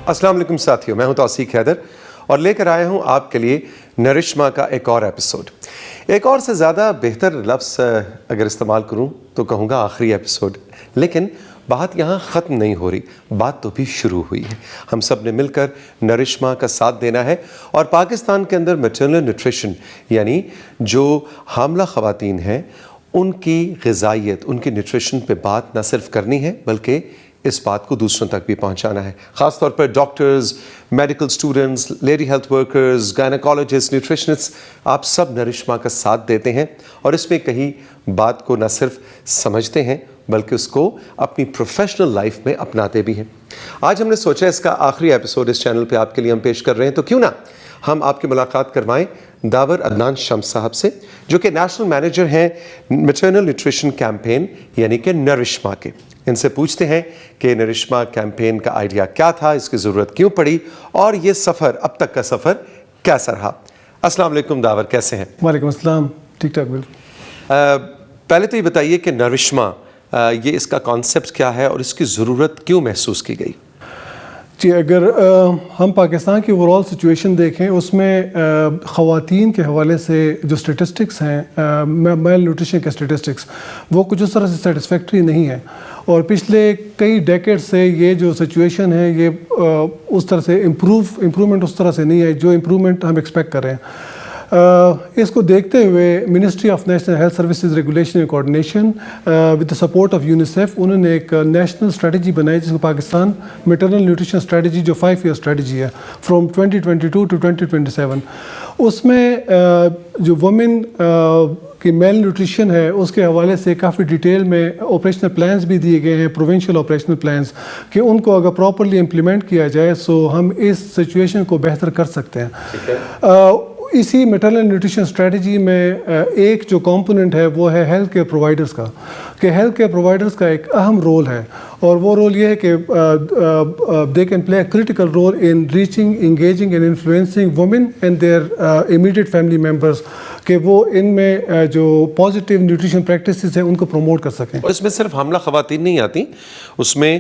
السلام علیکم ساتھیوں، میں ہوں توصیق حیدر اور لے کر آیا ہوں آپ کے لیے نرشما کا ایک اور ایپیسوڈ. ایک اور سے زیادہ بہتر لفظ اگر استعمال کروں تو کہوں گا آخری ایپیسوڈ. لیکن بات یہاں ختم نہیں ہو رہی، بات تو بھی شروع ہوئی ہے. ہم سب نے مل کر نرشما کا ساتھ دینا ہے اور پاکستان کے اندر میٹرنل نیوٹریشن یعنی جو حاملہ خواتین ہیں ان کی غذائیت، ان کی نیوٹریشن پہ بات نہ صرف کرنی ہے بلکہ اس بات کو دوسروں تک بھی پہنچانا ہے. خاص طور پر doctors, medical students, lady health workers, gynaecologist, nutritionist, آپ سب نرشما کا ساتھ دیتے ہیں اور اس میں کہیں بات کو نہ صرف سمجھتے ہیں بلکہ اس کو اپنی پروفیشنل لائف میں اپناتے بھی ہیں. آج ہم نے سوچا اس کا آخری ایپیسوڈ اس چینل پہ آپ کے لیے ہم پیش کر رہے ہیں، تو کیوں نہ ہم آپ کی ملاقات کروائیں داور عدنان شمس صاحب سے، جو کہ نیشنل مینیجر ہیں میٹرنل نیوٹریشن کیمپین یعنی کہ نرشما کے. ان سے پوچھتے ہیں کہ نرشما کیمپین کا آئیڈیا کیا تھا، اس کی ضرورت کیوں پڑی اور یہ سفر، اب تک کا سفر کیسا رہا. السلام علیکم داور، کیسے ہیں؟ وعلیکم السلام، ٹھیک ٹھاک بالکل. پہلے تو یہ بتائیے کہ نرشما یہ اس کا کانسیپٹ کیا ہے اور اس کی ضرورت کیوں محسوس کی گئی؟ جی، اگر ہم پاکستان کی اوور آل سچویشن دیکھیں اس میں خواتین کے حوالے سے جو اسٹیٹسٹکس ہیں، میل نیوٹریشن کے اسٹیٹسٹکس، وہ کچھ اس طرح سے سیٹسفیکٹری نہیں ہے. اور پچھلے کئی ڈیکیڈ سے یہ جو سچویشن ہے یہ اس طرح سے امپرومنٹ اس طرح سے نہیں ہے جو امپرومنٹ ہم ایکسپیکٹ کر رہے ہیں. اس کو دیکھتے ہوئے ministry of national health services regulation and coordination with the support of UNICEF, انہوں نے ایک نیشنل اسٹریٹجی بنائی جس کو پاکستان میٹرنل نیوٹریشن اسٹریٹجی جو 5 ایئر اسٹریٹجی ہے فرام 2022 ٹو 2027. اس میں جو وومن کی میل نیوٹریشن ہے اس کے حوالے سے کافی ڈیٹیل میں آپریشنل پلانز بھی دیے گئے ہیں، پروونشل آپریشنل پلانز، کہ ان کو اگر پراپرلی امپلیمنٹ کیا جائے سو ہم اس سچویشن کو بہتر کر سکتے ہیں. اسی میٹرنل نیوٹریشن اسٹریٹجی میں ایک جو کمپوننٹ ہے وہ ہے ہیلتھ کیئر پرووائڈرز کا، کہ ہیلتھ کیئر پرووائڈرز کا ایک اہم رول ہے اور وہ رول یہ ہے کہ the can play a critical role in reaching, engaging and influencing women and their immediate family members, کہ وہ ان میں جو پازیٹیو نیوٹریشن پریکٹسز ہیں ان کو پروموٹ کر سکیں. اور اس میں صرف حاملہ خواتین نہیں آتی، اس میں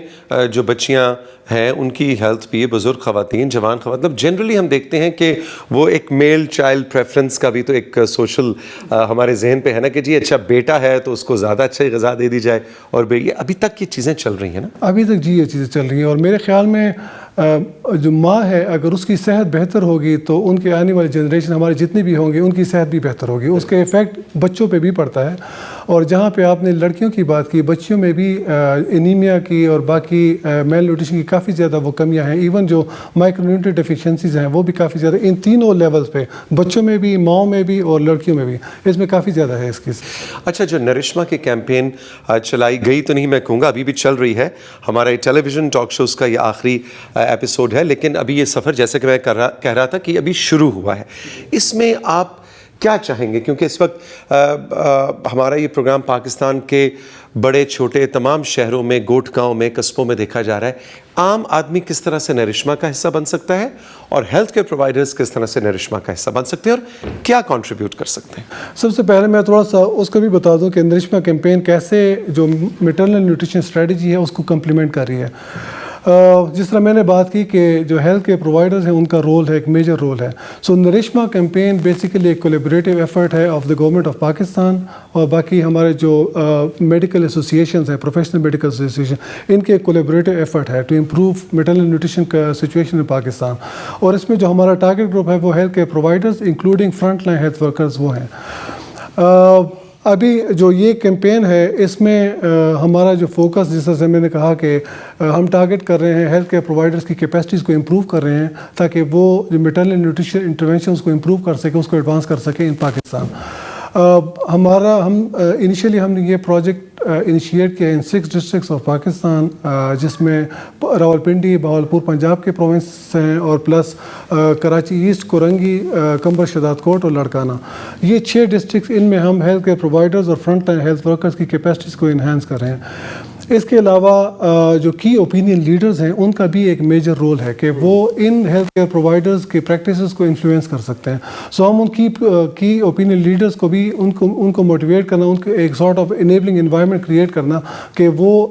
جو بچیاں ہیں ان کی ہیلتھ بھی، بزرگ خواتین، جوان خواتین، مطلب جنرلی ہم دیکھتے ہیں کہ وہ ایک میل چائلڈ پریفرنس کا بھی تو ایک سوشل ہمارے ذہن پہ ہے نا کہ جی اچھا بیٹا ہے تو اس کو زیادہ اچھا غذا دے دی جائے، اور یہ ابھی تک یہ چیزیں چل رہی ہیں نا؟ ابھی تک جی یہ چیزیں چل رہی ہیں، اور میرے خیال میں جو ماں ہے اگر اس کی صحت بہتر ہوگی تو ان کے آنے والی جنریشن ہمارے جتنی بھی ہوں گے ان کی صحت بھی بہتر ہوگی. اس کا ایفیکٹ بچوں پہ بھی پڑتا ہے. اور جہاں پہ آپ نے لڑکیوں کی بات کی، بچیوں میں بھی انیمیا کی اور باقی میل نیوٹریشن کی کافی زیادہ وہ کمیاں ہیں. ایون جو مائکرو نیوٹریئنٹ ڈیفیشنسیز ہیں وہ بھی کافی زیادہ ان تینوں لیولز پہ، بچوں میں بھی، ماؤں میں بھی اور لڑکیوں میں بھی، اس میں کافی زیادہ ہے اس کی. اچھا، جو نرشما کی کیمپین چلائی گئی تو نہیں میں کہوں گا، ابھی بھی چل رہی ہے. ہمارا ٹیلی ویژن ٹاک شوز کا یہ آخری ایپیسوڈ ہے، لیکن ابھی یہ سفر جیسے کہ میں کہہ رہا تھا کہ ابھی شروع ہوا ہے. اس میں آپ کیا چاہیں گے؟ کیونکہ اس وقت ہمارا یہ پروگرام پاکستان کے بڑے چھوٹے تمام شہروں میں، گوٹھ گاؤں میں، قصبوں میں دیکھا جا رہا ہے. عام آدمی کس طرح سے نرشما کا حصہ بن سکتا ہے اور ہیلتھ کیئر پرووائڈرز کس طرح سے نرشما کا حصہ بن سکتے ہیں اور کیا کنٹریبیوٹ کر سکتے ہیں؟ سب سے پہلے میں تھوڑا سا اس کو بھی بتا دوں کہ نرشما کیمپین کیسے جو میٹرنل نیوٹریشن اسٹریٹجی ہے اس کو کمپلیمنٹ کر رہی ہے. جس طرح میں نے بات کی کہ جو ہیلتھ کیئر پرووائڈرز ہیں ان کا رول ہے، ایک میجر رول ہے. سو نرشما کیمپین بیسیکلی ایک کولیبریٹو ایفرٹ ہے of the government of Pakistan اور باقی ہمارے جو میڈیکل ایسوسیشنز ہیں، پروفیشنل میڈیکل ایسوسیشن، ان کے کولیبریٹو ایفرٹ ہے ٹو امپروو میٹرنل نیوٹریشن کا سچویشن ان پاکستان. اور اس میں جو ہمارا ٹارگیٹ گروپ ہے وہ health care providers including front line health workers وہ ہیں. ابھی جو یہ کیمپین ہے اس میں ہمارا جو فوکس، جس طرح سے میں نے کہا کہ ہم ٹارگیٹ کر رہے ہیں ہیلتھ کیئر پرووائڈرز کی کیپیسٹیز کو امپروو کر رہے ہیں تاکہ وہ جو میٹرنل نیوٹریشن انٹرونشنز کو امپروو کر سکیں، اس کو ایڈوانس کر سکیں ان پاکستان. انیشیلی ہم نے یہ پروجیکٹ انیشیٹ کیا ان 6 ڈسٹرکٹس آف پاکستان، جس میں راولپنڈی، بہاولپور پنجاب کے پروونس ہیں اور پلس کراچی ایسٹ، کورنگی، کمبر شداد کوٹ اور لڑکانہ. یہ 6 ڈسٹرکٹس، ان میں ہم ہیلتھ کیئر پرووائڈرز اور فرنٹ لائن ہیلتھ ورکرز کی کیپیسٹیز کو انہینس کر رہے ہیں. اس کے علاوہ جو کی اوپینین لیڈرز ہیں ان کا بھی ایک میجر رول ہے کہ وہ ان ہیلتھ کیئر پرووائڈرز کی پریکٹسز کو انفلوئنس کر سکتے ہیں. سو ہم ان کی اوپینین لیڈرز کو بھی ان کو موٹیویٹ کرنا، ان کو ایک sort of enabling environment create کرنا کہ وہ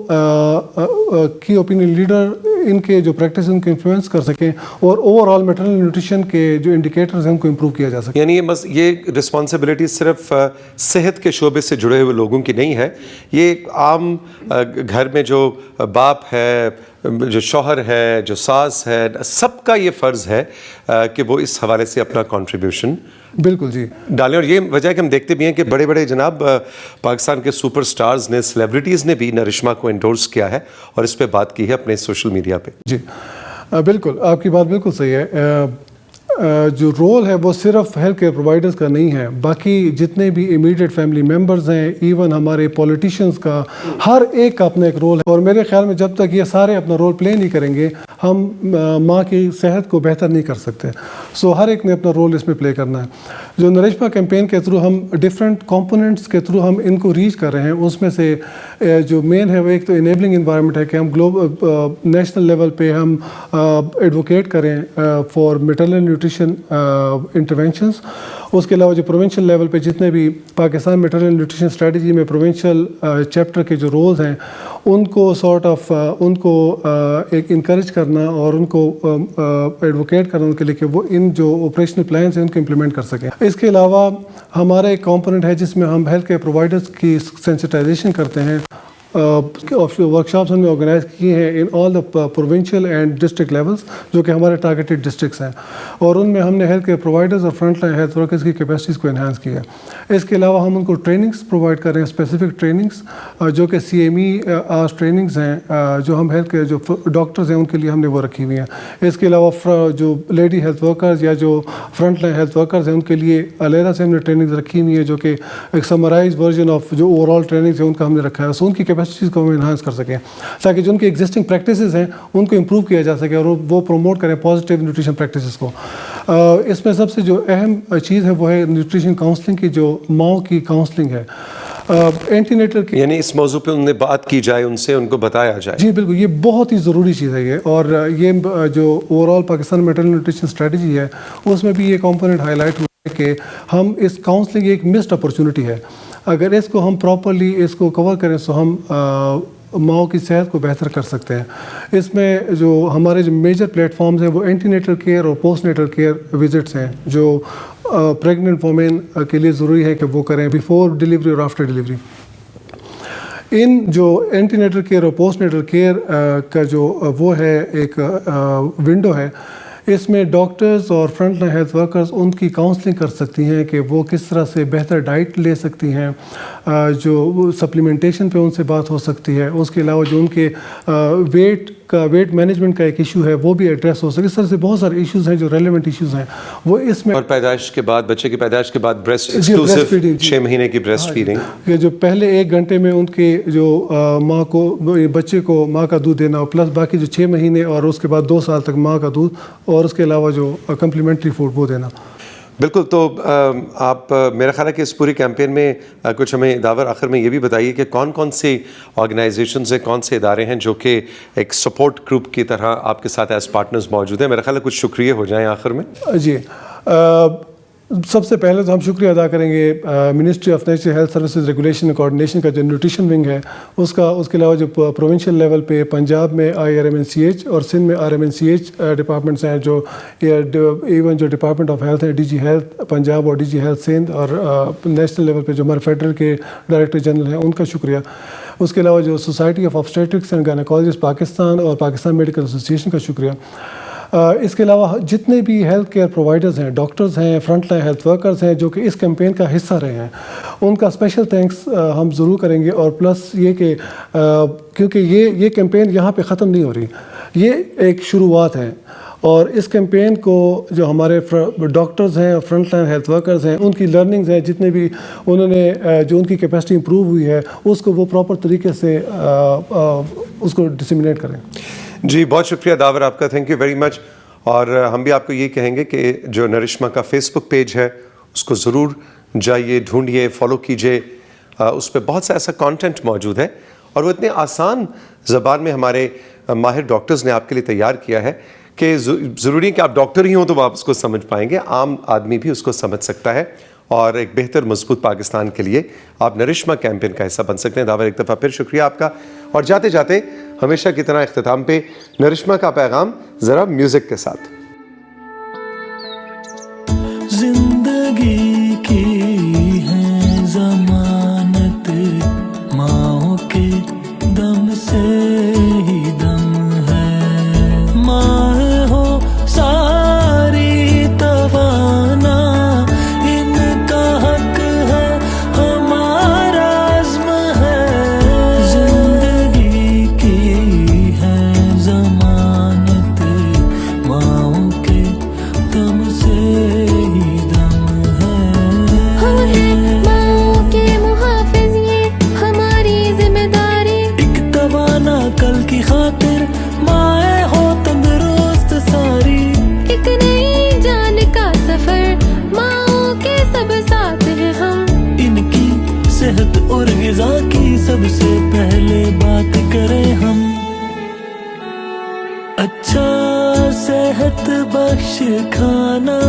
کی اوپینین لیڈر ان کے جو پریکٹس ان کو انفلوئنس کر سکیں اور اوور آل میٹرنل نیوٹریشن کے جو انڈیکیٹرز ہیں ان کو امپروو کیا جا سکے. یعنی یہ رسپانسبلٹی صرف صحت کے شعبے سے جڑے ہوئے لوگوں کی نہیں ہے, یہ عام گھر میں جو باپ ہے, جو شوہر ہے, جو ساس ہے, سب کا یہ فرض ہے کہ وہ اس حوالے سے اپنا کنٹریبیوشن بالکل جی ڈالیں. اور یہ وجہ ہے کہ ہم دیکھتے بھی ہیں کہ بڑے بڑے جناب پاکستان کے سپر سٹارز نے, سیلیبریٹیز نے بھی نرشما کو انڈورس کیا ہے اور اس پہ بات کی ہے اپنے سوشل میڈیا پہ. جی بالکل, آپ کی بات بالکل صحیح ہے. جو رول ہے وہ صرف ہیلتھ کیئر پرووائڈرز کا نہیں ہے, باقی جتنے بھی امیڈیٹ فیملی ممبرز ہیں, ایون ہمارے پولیٹیشینز کا, ہر ایک کا اپنا ایک رول ہے. اور میرے خیال میں جب تک یہ سارے اپنا رول پلے نہیں کریں گے ہم ماں کی صحت کو بہتر نہیں کر سکتے. سو ہر ایک نے اپنا رول اس میں پلے کرنا ہے. جو نرشما کیمپین کے تھرو ہم ڈفرینٹ کمپوننٹس کے تھرو ہم ان کو ریچ کر رہے ہیں, اس میں سے جو مین ہے وہ ایک تو انیبلنگ انوائرمنٹ ہے کہ ہم گلوبل نیشنل لیول پہ ہم ایڈوکیٹ کریں فار میٹرنل نیوٹریشن انٹرونشنز. اس کے علاوہ جو پروونشل لیول پہ جتنے بھی پاکستان میٹرنل نیوٹریشن اسٹریٹجی میں پروونشل چیپٹر کے جو رولز ہیں ان کو ان کو ایک انکریج کرنا اور ان کو ایڈوکیٹ کرنا ان کے لیے کہ وہ ان جو آپریشنل پلانس ہیں ان کو امپلیمنٹ کر سکیں. اس کے علاوہ ہمارا ایک کمپوننٹ ہے جس میں ہم ہیلتھ کیئر پرووائڈرز کی سینسٹائزیشن کرتے ہیں. ورکشاپس ہم نے آرگنائز کیے ہیں in all the provincial and district levels جو کہ ہمارے ٹارگیٹڈ ڈسٹرکٹس ہیں, اور ان میں ہم نے ہیلتھ کیئر پرووائڈرز اور فرنٹ لائن ہیلتھ ورکرز کی کیپیسٹیز کو انہانس کیا ہے. اس کے علاوہ ہم ان کو ٹریننگس پرووائڈ کر رہے ہیں, اسپیسیفک ٹریننگس جو کہ CME آرس ٹریننگز ہیں جو ہم ہیلتھ کیئر جو ڈاکٹرز ہیں ان کے لیے ہم نے وہ رکھی ہوئی ہیں. اس کے علاوہ جو لیڈی ہیلتھ ورکرز یا جو فرنٹ لائن ہیلتھ ورکرز ہیں ان کے لیے علیحدہ سے ہم نے ٹریننگز رکھی ہوئی ہیں جو کہ ایک سمرائز ورژن آف جو اوور آل ٹریننگز ہیں ان کا ہم نے رکھا ہے. سو ان کی کیپیسٹیز کو ہم انہانس کر سکیں تاکہ جو ان کی ایگزسٹنگ پریکٹسز ہیں ان کو امپروو کیا جا سکے اور وہ پروموٹ کریں پازیٹیو نیوٹریشن پریکٹسز کو. اس میں سب سے جو اہم چیز ہے وہ ہے نیوٹریشن کاؤنسلنگ کی, جو ماؤں کی کاؤنسلنگ ہے. اینٹی نیٹل کی یعنی اس موضوع پہ انہیں بات کی جائے, ان سے ان کو بتایا جائے. جی بالکل, یہ بہت ہی ضروری چیز ہے یہ. اور یہ جو over all Pakistan maternal nutrition strategy ہے اس میں بھی یہ کمپوننٹ ہائی لائٹ ہوا ہے کہ ہم اس کاؤنسلنگ ایک مسڈ اپرچونٹی ہے. اگر اس کو ہم پراپرلی اس کو کور کریں تو ہم ماؤں کی صحت کو بہتر کر سکتے ہیں. اس میں جو ہمارے جو میجر پلیٹ فارمز ہیں وہ اینٹی نیٹل کیئر اور پوسٹ نیٹل کیئر وزٹس ہیں جو پریگننٹ وومین کے لیے ضروری ہے کہ وہ کریں بیفور ڈیلیوری اور آفٹر ڈیلیوری. ان جو اینٹی نیٹل کیئر اور پوسٹ نیٹل کیئر کا جو وہ ہے ایک ونڈو ہے, اس میں ڈاکٹرز اور front line health workers in کی کاؤنسلنگ کر سکتی ہیں کہ وہ کس طرح سے بہتر ڈائٹ لے سکتی ہیں, جو سپلیمنٹیشن پہ ان سے بات ہو سکتی ہے. اس کے علاوہ جو ان کے ویٹ مینجمنٹ کا ایک ایشو ہے وہ بھی ایڈریس ہو سکے. اس طرح سے بہت سارے ایشوز ہیں جو ریلیونٹ ایشوز ہیں وہ اس میں. اور پیدائش کے بعد, بچے کی پیدائش کے بعد بریسٹ ایکسکلوسیو 6 مہینے کی بریسٹ فیڈنگ, یہ جو پہلے 1 گھنٹے میں ان کے جو ماں کو بچے کو ماں کا دودھ دینا پلس باقی جو 6 مہینے اور اس کے بعد 2 سال تک ماں کا دودھ اور اس کے علاوہ جو کمپلیمنٹری فوڈ وہ دینا. بالکل. تو آپ میرا خیال ہے کہ اس پوری کیمپین میں کچھ ہمیں داور آخر میں یہ بھی بتائیے کہ کون کون سی آرگنائزیشنز ہیں, کون سے ادارے ہیں جو کہ ایک سپورٹ گروپ کی طرح آپ کے ساتھ ایز پارٹنرز موجود ہیں. میرا خیال ہے کچھ شکریہ ہو جائیں آخر میں. جی سب سے پہلے تو ہم شکریہ ادا کریں گے ministry of national health services regulation and coordination کا جو نیوٹریشن ونگ ہے اس کا. اس کے علاوہ جو پروونشل لیول پہ پنجاب میں IRMNCH اور سندھ میں RMNCH ڈپارٹمنٹس ہیں, جو ایون جو ڈپارٹمنٹ آف ہیلتھ ہے DG ہیلتھ پنجاب اور DG ہیلتھ سندھ, اور نیشنل لیول پہ جو ہمارے فیڈرل کے ڈائریکٹر جنرل ہیں ان کا شکریہ. اس کے علاوہ جو society of obstetrics and gynaecologist Pakistan اور پاکستان میڈیکل ایسوسیشن کا شکریہ. اس کے علاوہ جتنے بھی ہیلتھ کیئر پرووائڈرز ہیں, ڈاکٹرز ہیں, فرنٹ لائن ہیلتھ ورکرز ہیں جو کہ اس کیمپین کا حصہ رہے ہیں, ان کا اسپیشل تھینکس ہم ضرور کریں گے. اور پلس یہ کہ کیونکہ یہ کیمپین یہاں پہ ختم نہیں ہو رہی, یہ ایک شروعات ہے. اور اس کیمپین کو جو ہمارے ڈاکٹرز ہیں اور فرنٹ لائن ہیلتھ ورکرز ہیں ان کی لرننگز ہیں, جتنے بھی انہوں نے جو ان کی کیپیسٹی امپروو ہوئی ہے اس کو وہ پراپر طریقے سے اس کو ڈسیمنیٹ کریں. جی بہت شکریہ داور آپ کا, تھینک یو ویری مچ. اور ہم بھی آپ کو یہ کہیں گے کہ جو نرشما کا فیس بک پیج ہے اس کو ضرور جائیے, ڈھونڈیے, فالو کیجیے. اس پہ بہت سا ایسا کانٹینٹ موجود ہے اور وہ اتنے آسان زبان میں ہمارے ماہر ڈاکٹرز نے آپ کے لیے تیار کیا ہے کہ ضروری کہ آپ ڈاکٹر ہی ہوں تو آپ اس کو سمجھ پائیں گے, عام آدمی بھی اس کو سمجھ سکتا ہے. اور ایک بہتر مضبوط پاکستان کے لیے آپ نرشما کیمپین کا حصہ بن سکتے ہیں. داور ایک دفعہ پھر شکریہ آپ کا. اور جاتے جاتے ہمیشہ کی طرح اختتام پہ نرشما کا پیغام ذرا میوزک کے ساتھ. زندگی کی ہے ضمانت ماں کے دم سے ہی دم ہے. ماں ہو ساری توانا ان کا حق ہے ہمارا عزم ہے. زندگی کی ہے ضمانت ماں کے دم سے کل کی خاطر مائیں ہو تندرست ساری. ایک نئی جان کا سفر ماں کے سب ساتھ ہیں ہم. ان کی صحت اور غذا کی سب سے پہلے بات کریں ہم. اچھا صحت بخش کھانا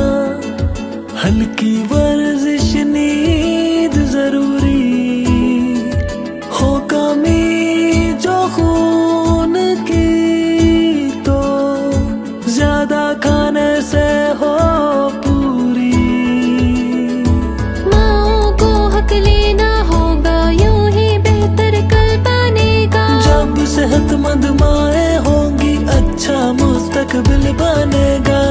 ہلکی ورزش نیند ضروری ہو. کمی جو خون کی تو زیادہ کھانے سے ہو پوری. ماں کو حق لینا ہوگا یوں ہی بہتر کل پانے کا. جب صحت مند مائیں ہوں گی اچھا مستقبل بنے گا.